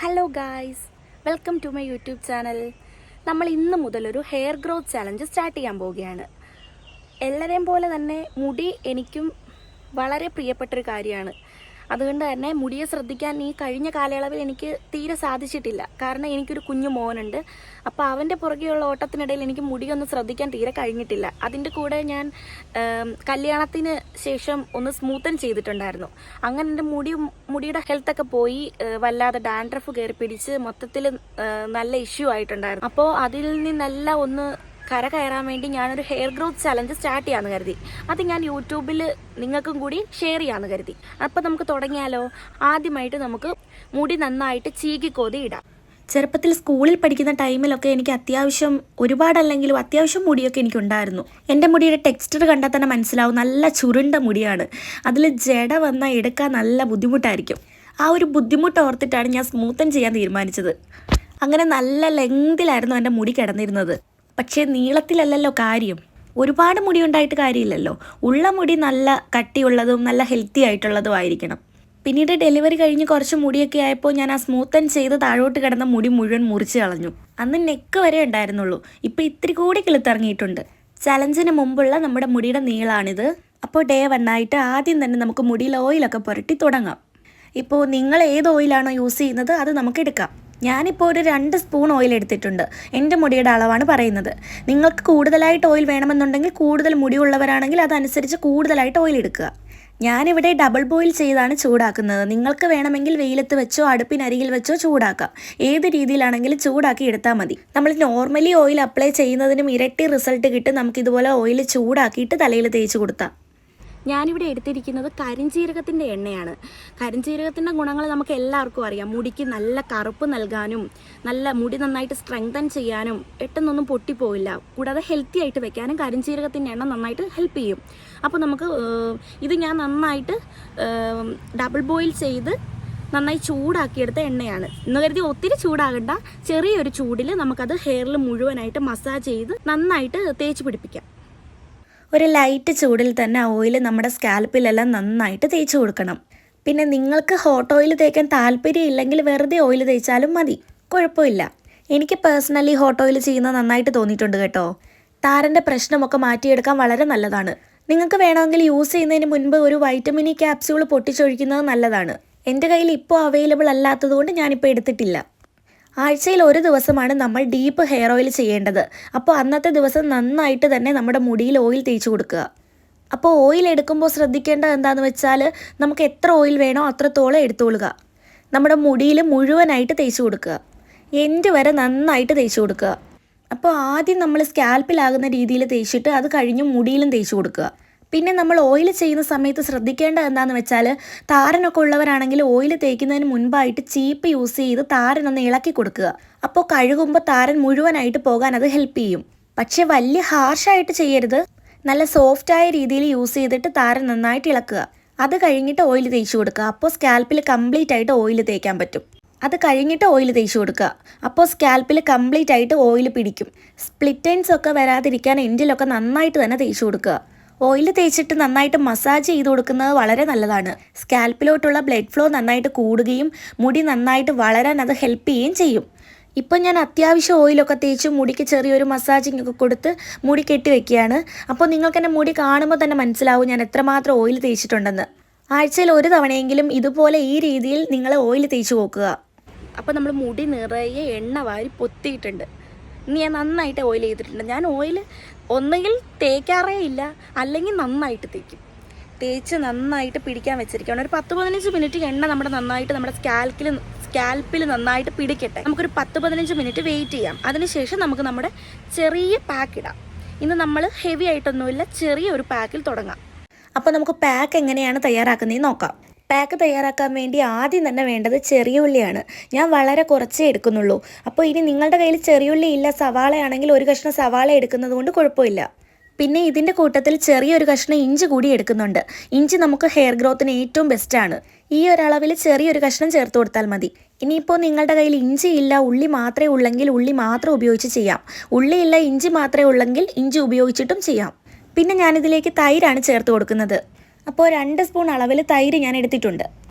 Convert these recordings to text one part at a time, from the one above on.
Hello guys, welcome to my YouTube channel. നമ്മൾ ഇന്ന് മുതലൊരു ഹെയർ ഗ്രോത്ത് ചലഞ്ച് സ്റ്റാർട്ട് ചെയ്യാൻ പോവുകയാണ്. എല്ലാവരെയും പോലെ തന്നെ മുടി എനിക്കും വളരെ പ്രിയപ്പെട്ടൊരു കാര്യമാണ്. അതുകൊണ്ട് തന്നെ മുടിയെ ശ്രദ്ധിക്കാൻ ഈ കഴിഞ്ഞ കാലയളവിൽ എനിക്ക് തീരെ സാധിച്ചിട്ടില്ല. കാരണം എനിക്കൊരു കുഞ്ഞു മോനുണ്ട്. അപ്പോൾ അവൻ്റെ പുറകെയുള്ള ഓട്ടത്തിനിടയിൽ എനിക്ക് മുടിയൊന്നും ശ്രദ്ധിക്കാൻ തീരെ കഴിഞ്ഞിട്ടില്ല. അതിൻ്റെ കൂടെ ഞാൻ കല്യാണത്തിന് ശേഷം ഒന്ന് സ്മൂത്തൻ ചെയ്തിട്ടുണ്ടായിരുന്നു. അങ്ങനെ എൻ്റെ മുടിയുടെ ഹെൽത്തൊക്കെ പോയി, വല്ലാതെ ഡാൻഡ്രഫ് കയറി പിടിച്ച് മൊത്തത്തിൽ നല്ല ഇഷ്യൂ ആയിട്ടുണ്ടായിരുന്നു. അപ്പോൾ അതിൽ നിന്നെല്ലാം ഒന്ന് കയറാൻ വേണ്ടി ഞാനൊരു ഹെയർ ഗ്രോത്ത് ചലഞ്ച് സ്റ്റാർട്ട് ചെയ്യാമെന്ന് കരുതി. അത് ഞാൻ യൂട്യൂബിൽ നിങ്ങൾക്കും കൂടി ഷെയർ ചെയ്യാമെന്ന് കരുതി. അപ്പോൾ നമുക്ക് തുടങ്ങിയാലോ? ആദ്യമായിട്ട് നമുക്ക് മുടി നന്നായിട്ട് ചീകിക്കോതി ഇടാം. ചെറുപ്പത്തിൽ സ്കൂളിൽ പഠിക്കുന്ന ടൈമിലൊക്കെ എനിക്ക് അത്യാവശ്യം ഒരുപാടല്ലെങ്കിലും അത്യാവശ്യം മുടിയൊക്കെ എനിക്കുണ്ടായിരുന്നു. എൻ്റെ മുടിയുടെ ടെക്സ്ചർ കണ്ടാൽ തന്നെ മനസ്സിലാവും, നല്ല ചുരുണ്ട മുടിയാണ്. അതിൽ ജട വന്നാൽ എടുക്കാൻ നല്ല ബുദ്ധിമുട്ടായിരിക്കും. ആ ഒരു ബുദ്ധിമുട്ട് ഓർത്തിട്ടാണ് ഞാൻ സ്മൂത്തൻ ചെയ്യാൻ തീരുമാനിച്ചത്. അങ്ങനെ നല്ല ലെങ്തിലായിരുന്നു എൻ്റെ മുടി കിടന്നിരുന്നത്. പക്ഷേ നീളത്തിലല്ലല്ലോ കാര്യം. ഒരുപാട് മുടി ഉണ്ടായിട്ട് കാര്യമില്ലല്ലോ. ഉള്ള മുടി നല്ല കട്ടിയുള്ളതും നല്ല ഹെൽത്തി ആയിട്ടുള്ളതും ആയിരിക്കണം. പിന്നീട് ഡെലിവറി കഴിഞ്ഞ് കുറച്ച് മുടിയൊക്കെ ആയപ്പോൾ ഞാൻ ആ സ്മൂത്തൻ ചെയ്ത് താഴോട്ട് കിടന്ന മുടി മുഴുവൻ മുറിച്ച് കളഞ്ഞു. അന്ന് നെക്ക് വരെ ഉണ്ടായിരുന്നുള്ളൂ. ഇപ്പോൾ ഇത്തിരി കൂടി കിളുത്തിറങ്ങിയിട്ടുണ്ട്. ചലഞ്ചിന് മുമ്പുള്ള നമ്മുടെ മുടിയുടെ നീളാണിത്. അപ്പോൾ ഡേ 1 ആയിട്ട് ആദ്യം തന്നെ നമുക്ക് മുടിയിൽ ഓയിലൊക്കെ പുരട്ടി തുടങ്ങാം. ഇപ്പോൾ നിങ്ങൾ ഏത് ഓയിലാണോ യൂസ് ചെയ്യുന്നത് അത് നമുക്ക് എടുക്കാം. ഞാനിപ്പോൾ ഒരു 2 സ്പൂൺ ഓയിൽ എടുത്തിട്ടുണ്ട്. എൻ്റെ മുടിയുടെ അളവാണ് പറയുന്നത്. നിങ്ങൾക്ക് കൂടുതലായിട്ട് ഓയിൽ വേണമെന്നുണ്ടെങ്കിൽ, കൂടുതൽ മുടിയുള്ളവരാണെങ്കിൽ അതനുസരിച്ച് കൂടുതലായിട്ട് ഓയിൽ എടുക്കുക. ഞാനിവിടെ ഡബിൾ ബോയിൽ ചെയ്താണ് ചൂടാക്കുന്നത്. നിങ്ങൾക്ക് വേണമെങ്കിൽ വെയിലത്ത് വെച്ചോ അടുപ്പിനരികിൽ വെച്ചോ ചൂടാക്കാം. ഏത് രീതിയിലാണെങ്കിലും ചൂടാക്കി എടുത്താൽ മതി. നമ്മൾ നോർമലി ഓയിൽ അപ്ലൈ ചെയ്യുന്നതിനും ഇരട്ടി റിസൾട്ട് കിട്ടും നമുക്കിതുപോലെ ഓയിൽ ചൂടാക്കിയിട്ട് തലയിൽ തേച്ച് കൊടുത്താൽ. ഞാനിവിടെ എടുത്തിരിക്കുന്നത് കരിഞ്ജീരകത്തിൻ്റെ എണ്ണയാണ്. കരിഞ്ജീരകത്തിൻ്റെ ഗുണങ്ങൾ നമുക്ക് എല്ലാവർക്കും അറിയാം. മുടിക്ക് നല്ല കറുപ്പ് നൽകാനും, നല്ല മുടി നന്നായിട്ട് സ്ട്രെങ്തൻ ചെയ്യാനും, പെട്ടെന്നൊന്നും പൊട്ടിപ്പോയില്ല, കൂടാതെ ഹെൽത്തി ആയിട്ട് വെക്കാനും കരിഞ്ജീരകത്തിൻ്റെ എണ്ണ നന്നായിട്ട് ഹെൽപ്പ് ചെയ്യും. അപ്പോൾ നമുക്ക് ഇത് ഞാൻ നന്നായിട്ട് ഡബിൾ ബോയിൽ ചെയ്ത് നന്നായി ചൂടാക്കിയെടുത്ത എണ്ണയാണ്. എന്ന് കരുതി ഒത്തിരി ചൂടാകണ്ട, ചെറിയൊരു ചൂടിൽ നമുക്കത് ഹെയറിൽ മുഴുവനായിട്ട് മസാജ് ചെയ്ത് നന്നായിട്ട് തേച്ച് പിടിപ്പിക്കാം. ഒരു ലൈറ്റ് ചൂടിൽ തന്നെ ഓയിൽ നമ്മുടെ സ്കാൽപ്പിലെല്ലാം നന്നായിട്ട് തേച്ച് കൊടുക്കണം. പിന്നെ നിങ്ങൾക്ക് ഹോട്ട് ഓയിൽ തേക്കാൻ താല്പര്യം ഇല്ലെങ്കിൽ വെറുതെ ഓയിൽ തേച്ചാലും മതി, കുഴപ്പമില്ല. എനിക്ക് പേഴ്സണലി ഹോട്ട് ഓയിൽ ചെയ്യുന്നത് നന്നായിട്ട് തോന്നിയിട്ടുണ്ട് കേട്ടോ. താരൻ്റെ പ്രശ്നമൊക്കെ മാറ്റിയെടുക്കാൻ വളരെ നല്ലതാണ്. നിങ്ങൾക്ക് വേണമെങ്കിൽ യൂസ് ചെയ്യുന്നതിന് മുൻപ് ഒരു വൈറ്റമിൻ ഇ ക്യാപ്സ്യൂൾ പൊട്ടിച്ചൊഴിക്കുന്നത് നല്ലതാണ്. എൻ്റെ കയ്യിൽ ഇപ്പോൾ അവൈലബിൾ അല്ലാത്തതുകൊണ്ട് ഞാനിപ്പോൾ എടുത്തിട്ടില്ല. ആഴ്ചയിൽ ഒരു ദിവസമാണ് നമ്മൾ ഡീപ്പ് ഹെയർ ഓയിൽ ചെയ്യേണ്ടത്. അപ്പോൾ അന്നത്തെ ദിവസം നന്നായിട്ട് തന്നെ നമ്മുടെ മുടിയിൽ ഓയിൽ തേച്ച് കൊടുക്കുക. അപ്പോൾ ഓയിൽ എടുക്കുമ്പോൾ ശ്രദ്ധിക്കേണ്ടത് എന്താണെന്ന് വെച്ചാൽ, നമുക്ക് എത്ര ഓയിൽ വേണോ അത്രത്തോളം എടുത്തോളുക. നമ്മുടെ മുടിയിൽ മുഴുവനായിട്ട് തേച്ച് കൊടുക്കുക. എൻഡ് വരെ നന്നായിട്ട് തേച്ച് കൊടുക്കുക. അപ്പോൾ ആദ്യം നമ്മൾ സ്കാൽപ്പിലാകുന്ന രീതിയിൽ തേച്ചിട്ട് അത് കഴിഞ്ഞ് മുടിയിലും തേച്ച് കൊടുക്കുക. പിന്നെ നമ്മൾ ഓയിൽ ചെയ്യുന്ന സമയത്ത് ശ്രദ്ധിക്കേണ്ടത് എന്താണെന്ന് വെച്ചാൽ, താരനൊക്കെ ഉള്ളവരാണെങ്കിൽ ഓയിൽ തേക്കുന്നതിന് മുൻപായിട്ട് ചീപ്പ് യൂസ് ചെയ്ത് താരനൊന്ന് ഇളക്കി കൊടുക്കുക. അപ്പോൾ കഴുകുമ്പോൾ താരൻ മുഴുവനായിട്ട് പോകാൻ അത് ഹെൽപ്പ് ചെയ്യും. പക്ഷേ വലിയ ഹാർഷായിട്ട് ചെയ്യരുത്. നല്ല സോഫ്റ്റായ രീതിയിൽ യൂസ് ചെയ്തിട്ട് താരൻ നന്നായിട്ട് ഇളക്കുക. അത് കഴിഞ്ഞിട്ട് ഓയിൽ തേച്ച് കൊടുക്കുക. അപ്പോൾ സ്കാൽപ്പിൽ കംപ്ലീറ്റ് ആയിട്ട് ഓയിൽ തേക്കാൻ പറ്റും. അത് കഴിഞ്ഞിട്ട് ഓയിൽ തേച്ച് കൊടുക്കുക. അപ്പോൾ സ്കാൽപ്പിൽ കംപ്ലീറ്റ് ആയിട്ട് ഓയിൽ പിടിക്കും. സ്പ്ലിറ്റ് എൻഡ്സ് ഒക്കെ വരാതിരിക്കാൻ എൻഡിലൊക്കെ നന്നായിട്ട് തന്നെ തേച്ച് കൊടുക്കുക. ഓയിൽ തേച്ചിട്ട് നന്നായിട്ട് മസാജ് ചെയ്ത് കൊടുക്കുന്നത് വളരെ നല്ലതാണ്. സ്കാൽപ്പിലോട്ടുള്ള ബ്ലഡ് ഫ്ലോ നന്നായിട്ട് കൂടുകയും മുടി നന്നായിട്ട് വളരാൻ അത് ഹെൽപ്പ് ചെയ്യുകയും ചെയ്യും. ഇപ്പം ഞാൻ അത്യാവശ്യം ഓയിലൊക്കെ തേച്ച് മുടിക്ക് ചെറിയൊരു മസാജിങ് ഒക്കെ കൊടുത്ത് മുടി കെട്ടി വെക്കുകയാണ്. അപ്പോൾ നിങ്ങൾക്ക് എൻ്റെ മുടി കാണുമ്പോൾ തന്നെ മനസ്സിലാവും ഞാൻ എത്രമാത്രം ഓയിൽ തേച്ചിട്ടുണ്ടെന്ന്. ആഴ്ചയിൽ ഒരു തവണയെങ്കിലും ഇതുപോലെ ഈ രീതിയിൽ നിങ്ങൾ ഓയിൽ തേച്ച് നോക്കുക. അപ്പോൾ നമ്മൾ മുടി നിറയെ എണ്ണ വാരി പൊത്തിയിട്ടുണ്ട്. ഇനി ഞാൻ നന്നായിട്ട് ഓയിൽ ചെയ്തിട്ടുണ്ട്. ഞാൻ ഓയിൽ ഒന്നുകിൽ തേക്കാറേ ഇല്ല, അല്ലെങ്കിൽ നന്നായിട്ട് തേച്ച് നന്നായിട്ട് പിടിക്കാൻ വെച്ചിരിക്കുകയാണ്. ഒരു 10-15 മിനിറ്റ് എണ്ണ നമ്മുടെ സ്കാൽപ്പിൽ നന്നായിട്ട് പിടിക്കട്ടെ. നമുക്കൊരു 10-15 മിനിറ്റ് വെയിറ്റ് ചെയ്യാം. അതിനുശേഷം നമുക്ക് നമ്മുടെ ചെറിയ പാക്ക് ഇടാം. ഇന്ന് നമ്മൾ ഹെവി ആയിട്ടൊന്നുമില്ല, ചെറിയൊരു പാക്കിൽ തുടങ്ങാം. അപ്പോൾ നമുക്ക് പാക്ക് എങ്ങനെയാണ് തയ്യാറാക്കുന്നതെന്ന് നോക്കാം. പാക്ക് തയ്യാറാക്കാൻ വേണ്ടി ആദ്യം തന്നെ വേണ്ടത് ചെറിയ ഉള്ളിയാണ്. ഞാൻ വളരെ കുറച്ചേ എടുക്കുന്നുള്ളൂ. അപ്പോൾ ഇനി നിങ്ങളുടെ കയ്യിൽ ചെറിയ ഉള്ളി ഇല്ല, സവാളയാണെങ്കിൽ ഒരു കഷ്ണം സവാള എടുക്കുന്നത് കൊണ്ട് കുഴപ്പമില്ല. പിന്നെ ഇതിൻ്റെ കൂട്ടത്തിൽ ചെറിയൊരു കഷ്ണം ഇഞ്ചി കൂടി എടുക്കുന്നുണ്ട്. ഇഞ്ചി നമുക്ക് ഹെയർ ഗ്രോത്തിന് ഏറ്റവും ബെസ്റ്റാണ്. ഈ ഒരളവിൽ ചെറിയൊരു കഷ്ണം ചേർത്ത് കൊടുത്താൽ മതി. ഇനിയിപ്പോൾ നിങ്ങളുടെ കയ്യിൽ ഇഞ്ചി ഇല്ല, ഉള്ളി മാത്രമേ ഉള്ളെങ്കിൽ ഉള്ളി മാത്രം ഉപയോഗിച്ച് ചെയ്യാം. ഉള്ളിയില്ല, ഇഞ്ചി മാത്രമേ ഉള്ളെങ്കിൽ ഇഞ്ചി ഉപയോഗിച്ചിട്ടും ചെയ്യാം. പിന്നെ ഞാനിതിലേക്ക് തൈരാണ് ചേർത്ത് കൊടുക്കുന്നത്. അപ്പോൾ 2 സ്പൂൺ അളവിൽ തൈര് ഞാൻ എടുത്തിട്ടുണ്ട്.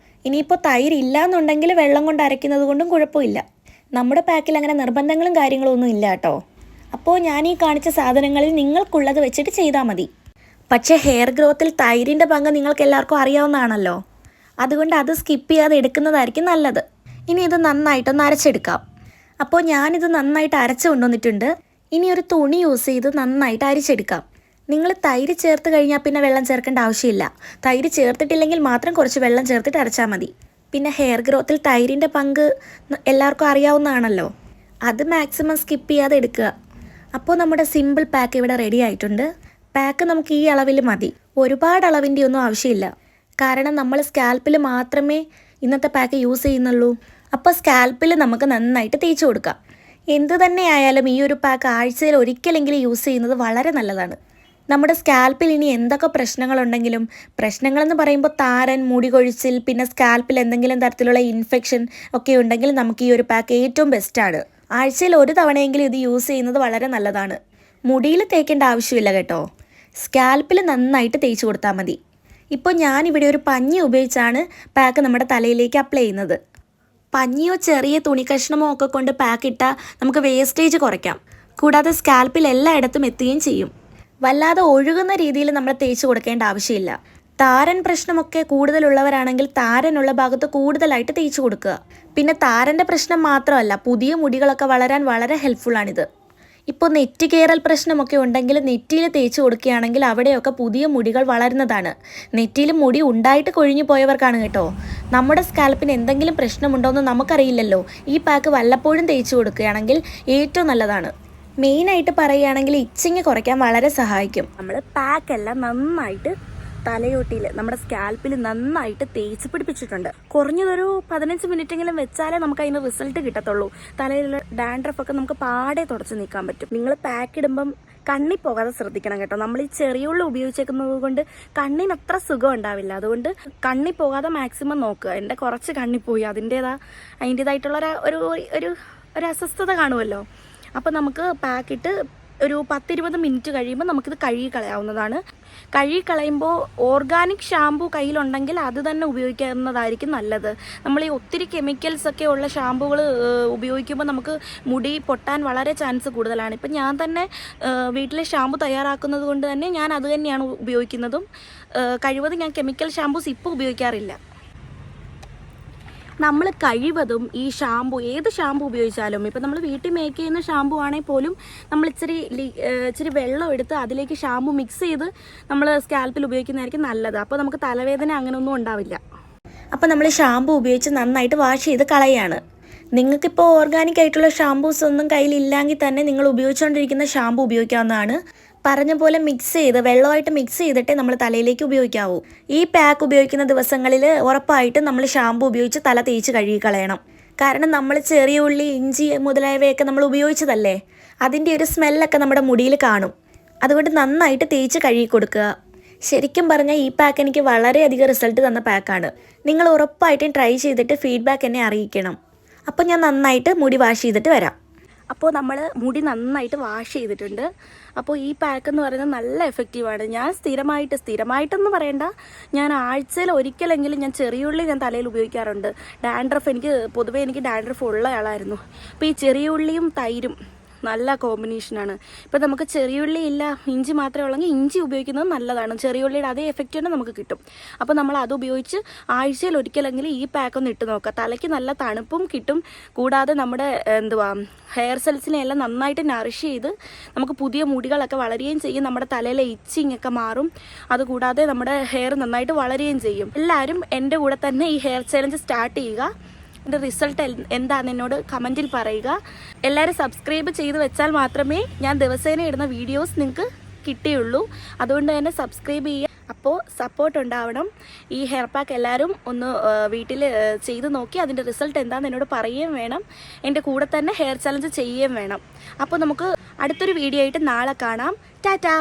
ഇനിയിപ്പോൾ തൈര് ഇല്ലയെന്നുണ്ടെങ്കിൽ വെള്ളം കൊണ്ട് അരയ്ക്കുന്നത് കൊണ്ടും കുഴപ്പമില്ല. നമ്മുടെ പാക്കിൽ അങ്ങനെ നിർബന്ധങ്ങളും കാര്യങ്ങളും ഒന്നും ഇല്ല കേട്ടോ. അപ്പോൾ ഞാൻ ഈ കാണിച്ച സാധനങ്ങളിൽ നിങ്ങൾക്കുള്ളത് വെച്ചിട്ട് ചെയ്താൽ മതി. പക്ഷേ ഹെയർ ഗ്രോത്തിൽ തൈരിൻ്റെ പങ്ക് നിങ്ങൾക്ക് എല്ലാവർക്കും അറിയാവുന്നതാണല്ലോ. അതുകൊണ്ട് അത് സ്കിപ്പ് ചെയ്യാതെ എടുക്കുന്നതായിരിക്കും നല്ലത്. ഇനി ഇത് നന്നായിട്ടൊന്ന് അരച്ചെടുക്കാം. അപ്പോൾ ഞാനിത് നന്നായിട്ട് അരച്ച് കൊണ്ടുവന്നിട്ടുണ്ട്. ഇനി ഒരു തുണി യൂസ് ചെയ്ത് നന്നായിട്ട് അരിച്ചെടുക്കാം. നിങ്ങൾ തൈര് ചേർത്ത് കഴിഞ്ഞാൽ പിന്നെ വെള്ളം ചേർക്കേണ്ട ആവശ്യമില്ല. തൈര് ചേർത്തിട്ടില്ലെങ്കിൽ മാത്രം കുറച്ച് വെള്ളം ചേർത്തിട്ട് അരച്ചാൽ മതി. പിന്നെ ഹെയർ ഗ്രോത്തിൽ തൈരിൻ്റെ പങ്ക് എല്ലാവർക്കും അറിയാവുന്നതാണല്ലോ. അത് മാക്സിമം സ്കിപ്പ് ചെയ്യാതെ എടുക്കുക. അപ്പോൾ നമ്മുടെ സിമ്പിൾ പാക്ക് ഇവിടെ റെഡി ആയിട്ടുണ്ട്. പാക്ക് നമുക്ക് ഈ അളവിൽ മതി. ഒരുപാട് അളവിൻ്റെ ഒന്നും ആവശ്യമില്ല. കാരണം നമ്മൾ സ്കാൽപ്പിൽ മാത്രമേ ഇന്നത്തെ പാക്ക് യൂസ് ചെയ്യുന്നുള്ളൂ. അപ്പോൾ സ്കാൽപ്പിൽ നമുക്ക് നന്നായിട്ട് തേച്ച് കൊടുക്കാം. എന്ത് തന്നെ ആയാലും ഈ ഒരു പാക്ക് ആഴ്ചയിൽ ഒരിക്കലെങ്കിലും യൂസ് ചെയ്യുന്നത് വളരെ നല്ലതാണ്. നമ്മുടെ സ്കാൽപ്പിൽ ഇനി എന്തൊക്കെ പ്രശ്നങ്ങളുണ്ടെങ്കിലും, പ്രശ്നങ്ങളെന്ന് പറയുമ്പോൾ താരൻ, മുടി കൊഴിച്ചിൽ, പിന്നെ സ്കാൽപ്പിൽ എന്തെങ്കിലും തരത്തിലുള്ള ഇൻഫെക്ഷൻ ഒക്കെ ഉണ്ടെങ്കിൽ നമുക്ക് ഈ ഒരു പാക്ക് ഏറ്റവും ബെസ്റ്റാണ്. ആഴ്ചയിൽ ഒരു തവണയെങ്കിലും ഇത് യൂസ് ചെയ്യുന്നത് വളരെ നല്ലതാണ്. മുടിയിൽ തേക്കേണ്ട ആവശ്യമില്ല കേട്ടോ. സ്കാൽപ്പിൽ നന്നായിട്ട് തേച്ച് കൊടുത്താൽ മതി. ഇപ്പോൾ ഞാനിവിടെ ഒരു പഞ്ഞി ഉപയോഗിച്ചാണ് പാക്ക് നമ്മുടെ തലയിലേക്ക് അപ്ലൈ ചെയ്യുന്നത്. പഞ്ഞിയോ ചെറിയ തുണി കഷ്ണമോ ഒക്കെ കൊണ്ട് പാക്ക് ഇട്ടാൽ നമുക്ക് വേസ്റ്റേജ് കുറയ്ക്കാം. കൂടാതെ സ്കാൽപ്പിൽ എല്ലായിടത്തും എത്തുകയും ചെയ്യും. വല്ലാതെ ഒഴുകുന്ന രീതിയിൽ നമ്മൾ തേച്ച് കൊടുക്കേണ്ട ആവശ്യമില്ല. താരൻ പ്രശ്നമൊക്കെ കൂടുതലുള്ളവരാണെങ്കിൽ താരനുള്ള ഭാഗത്ത് കൂടുതലായിട്ട് തേച്ച് കൊടുക്കുക. പിന്നെ താരൻ്റെ പ്രശ്നം മാത്രമല്ല, പുതിയ മുടികളൊക്കെ വളരാൻ വളരെ ഹെൽപ്ഫുള്ളാണിത്. ഇപ്പോൾ നെറ്റ് കയറൽ പ്രശ്നമൊക്കെ ഉണ്ടെങ്കിൽ നെറ്റിയിൽ തേച്ച് കൊടുക്കുകയാണെങ്കിൽ അവിടെയൊക്കെ പുതിയ മുടികൾ വളരുന്നതാണ്. നെറ്റിയിൽ മുടി ഉണ്ടായിട്ട് കൊഴിഞ്ഞു പോയവർക്കാണ് കേട്ടോ. നമ്മുടെ സ്കാൽപ്പിന് എന്തെങ്കിലും പ്രശ്നമുണ്ടോയെന്ന് നമുക്കറിയില്ലല്ലോ. ഈ പാക്ക് വല്ലപ്പോഴും തേച്ച് കൊടുക്കുകയാണെങ്കിൽ ഏറ്റവും നല്ലതാണ്. മെയിനായിട്ട് പറയുകയാണെങ്കിൽ ഇച്ചിങ് കുറയ്ക്കാൻ വളരെ സഹായിക്കും. നമ്മൾ പാക്കെല്ലാം നന്നായിട്ട് തലയോട്ടിയിൽ നമ്മുടെ സ്കാൽപ്പിൽ നന്നായിട്ട് തേച്ച് പിടിപ്പിച്ചിട്ടുണ്ട്. കുറഞ്ഞതൊരു 15 മിനിറ്റെങ്കിലും വെച്ചാലേ നമുക്ക് അതിന് റിസൾട്ട് കിട്ടത്തുള്ളൂ. തലയിലുള്ള ഡാൻഡ്രഫൊക്കെ നമുക്ക് പാടെ തുടച്ച് നീക്കാൻ പറ്റും. നിങ്ങൾ പാക്ക് ഇടുമ്പം കണ്ണി പോകാതെ ശ്രദ്ധിക്കണം കേട്ടോ. നമ്മൾ ഈ ചെറിയ ഉള്ളി ഉപയോഗിച്ചേക്കുന്നത് കൊണ്ട് കണ്ണിന് അത്ര സുഖം ഉണ്ടാവില്ല. അതുകൊണ്ട് കണ്ണി പോകാതെ മാക്സിമം നോക്കുക. എൻ്റെ കുറച്ച് കണ്ണിപ്പോയി, അതിൻ്റേതായിട്ടുള്ള ഒരു അസ്വസ്ഥത കാണുമല്ലോ. അപ്പോൾ നമുക്ക് പാക്കിട്ട് ഒരു 10-20 മിനിറ്റ് കഴിയുമ്പോൾ നമുക്കിത് കഴുകി കളയാവുന്നതാണ്. കഴുകി കളയുമ്പോൾ ഓർഗാനിക് ഷാമ്പു കയ്യിലുണ്ടെങ്കിൽ അത് തന്നെ ഉപയോഗിക്കുന്നതായിരിക്കും നല്ലത്. നമ്മൾ ഈ ഒത്തിരി കെമിക്കൽസ് ഒക്കെ ഉള്ള ഷാമ്പുകൾ ഉപയോഗിക്കുമ്പോൾ നമുക്ക് മുടി പൊട്ടാൻ വളരെ ചാൻസ് കൂടുതലാണ്. ഇപ്പം ഞാൻ തന്നെ വീട്ടിലെ ഷാമ്പു തയ്യാറാക്കുന്നത് കൊണ്ട് തന്നെ ഞാൻ അത് തന്നെയാണ് ഉപയോഗിക്കുന്നതും. കഴിവതും ഞാൻ കെമിക്കൽ ഷാമ്പൂസ് ഇപ്പോൾ ഉപയോഗിക്കാറില്ല. നമ്മൾ കഴിവതും ഈ ഷാമ്പു, ഏത് ഷാമ്പു ഉപയോഗിച്ചാലും, ഇപ്പം നമ്മൾ വീട്ടിൽ മേക്ക് ചെയ്യുന്ന ഷാമ്പു ആണെങ്കിൽ പോലും നമ്മൾ ഇച്ചിരി വെള്ളം എടുത്ത് അതിലേക്ക് ഷാമ്പു മിക്സ് ചെയ്ത് നമ്മൾ സ്കാൽപ്പിൽ ഉപയോഗിക്കുന്നതായിരിക്കും നല്ലത്. അപ്പോൾ നമുക്ക് തലവേദന അങ്ങനെയൊന്നും ഉണ്ടാവില്ല. അപ്പോൾ നമ്മൾ ഷാമ്പു ഉപയോഗിച്ച് നന്നായിട്ട് വാഷ് ചെയ്ത് കളയാണ്. നിങ്ങൾക്കിപ്പോൾ ഓർഗാനിക് ആയിട്ടുള്ള ഷാമ്പൂസ് ഒന്നും കയ്യിലില്ലെങ്കിൽ തന്നെ നിങ്ങൾ ഉപയോഗിച്ചുകൊണ്ടിരിക്കുന്ന ഷാമ്പു ഉപയോഗിക്കാവുന്നതാണ്. പറഞ്ഞ പോലെ വെള്ളമായിട്ട് മിക്സ് ചെയ്തിട്ടേ നമ്മൾ തലയിലേക്ക് ഉപയോഗിക്കാവൂ. ഈ പാക്ക് ഉപയോഗിക്കുന്ന ദിവസങ്ങളിൽ ഉറപ്പായിട്ടും നമ്മൾ ഷാമ്പു ഉപയോഗിച്ച് തല തേച്ച് കഴുകി കളയണം. കാരണം നമ്മൾ ചെറിയ ഉള്ളി, ഇഞ്ചി മുതലായവയൊക്കെ നമ്മൾ ഉപയോഗിച്ചതല്ലേ, അതിൻ്റെ ഒരു സ്മെല്ലൊക്കെ നമ്മുടെ മുടിയിൽ കാണും. അതുകൊണ്ട് നന്നായിട്ട് തേച്ച് കഴുകി കൊടുക്കുക. ശരിക്കും പറഞ്ഞാൽ ഈ പാക്ക് എനിക്ക് വളരെയധികം റിസൾട്ട് തന്ന പാക്കാണ്. നിങ്ങൾ ഉറപ്പായിട്ടും ട്രൈ ചെയ്തിട്ട് ഫീഡ്ബാക്ക് എന്നെ അറിയിക്കണം. അപ്പോൾ ഞാൻ നന്നായിട്ട് മുടി വാഷ് ചെയ്തിട്ട് വരാം. അപ്പോൾ നമ്മൾ മുടി നന്നായിട്ട് വാഷ് ചെയ്തിട്ടുണ്ട്. അപ്പോൾ ഈ പാക്ക് എന്ന് പറയുന്നത് നല്ല എഫക്റ്റീവാണ്. ഞാൻ സ്ഥിരമായിട്ടെന്ന് പറയണ്ട, ഞാൻ ആഴ്ചയിൽ ഒരിക്കലെങ്കിലും ഞാൻ ചെറിയുള്ളി തലയിൽ ഉപയോഗിക്കാറുണ്ട്. പൊതുവേ എനിക്ക് ഡാൻഡ്രഫ് ഉള്ള ആളായിരുന്നു. അപ്പോൾ ഈ ചെറിയുള്ളിയും തൈരും നല്ല കോമ്പിനേഷനാണ്. ഇപ്പോൾ നമുക്ക് ചെറിയുള്ളി ഇല്ല, ഇഞ്ചി മാത്രമേ ഉള്ളെങ്കിൽ ഇഞ്ചി ഉപയോഗിക്കുന്നത് നല്ലതാണ്. ചെറിയുള്ളിയുടെ അതേ എഫക്റ്റ് തന്നെ നമുക്ക് കിട്ടും. അപ്പോൾ നമ്മൾ അത് ഉപയോഗിച്ച് ആഴ്ചയിൽ ഒരിക്കലെങ്കിലും ഈ പാക്കൊന്ന് ഇട്ട് നോക്കുക. തലയ്ക്ക് നല്ല തണുപ്പും കിട്ടും. കൂടാതെ നമ്മുടെ ഹെയർ സെൽസിനെ എല്ലാം നന്നായിട്ട് നറിഷ് ചെയ്ത് നമുക്ക് പുതിയ മുടികളൊക്കെ വളരുകയും ചെയ്യും. നമ്മുടെ തലയിലെ ഇച്ചിങ് ഒക്കെ മാറും. അതുകൂടാതെ നമ്മുടെ ഹെയർ നന്നായിട്ട് വളരുകയും ചെയ്യും. എല്ലാവരും എൻ്റെ കൂടെ തന്നെ ഈ ഹെയർ ചലഞ്ച് സ്റ്റാർട്ട് ചെയ്യുക. ഇതിൻ്റെ റിസൾട്ട് എന്താണെന്ന് എന്നോട് കമൻറ്റിൽ പറയുക. എല്ലാവരും സബ്സ്ക്രൈബ് ചെയ്ത് വെച്ചാൽ മാത്രമേ ഞാൻ ദിവസേന ഇടുന്ന വീഡിയോസ് നിങ്ങൾക്ക് കിട്ടുകയുള്ളൂ. അതുകൊണ്ട് തന്നെ സബ്സ്ക്രൈബ് ചെയ്യുക. അപ്പോൾ സപ്പോർട്ട് ഉണ്ടാവണം. ഈ ഹെയർ പാക്ക് എല്ലാവരും ഒന്ന് വീട്ടിൽ ചെയ്ത് നോക്കി അതിൻ്റെ റിസൾട്ട് എന്താണെന്ന് എന്നോട് പറയുകയും വേണം. എൻ്റെ കൂടെ തന്നെ ഹെയർ ചലഞ്ച് ചെയ്യുകയും വേണം. അപ്പോൾ നമുക്ക് അടുത്തൊരു വീഡിയോ ആയിട്ട് നാളെ കാണാം. ടാറ്റാ.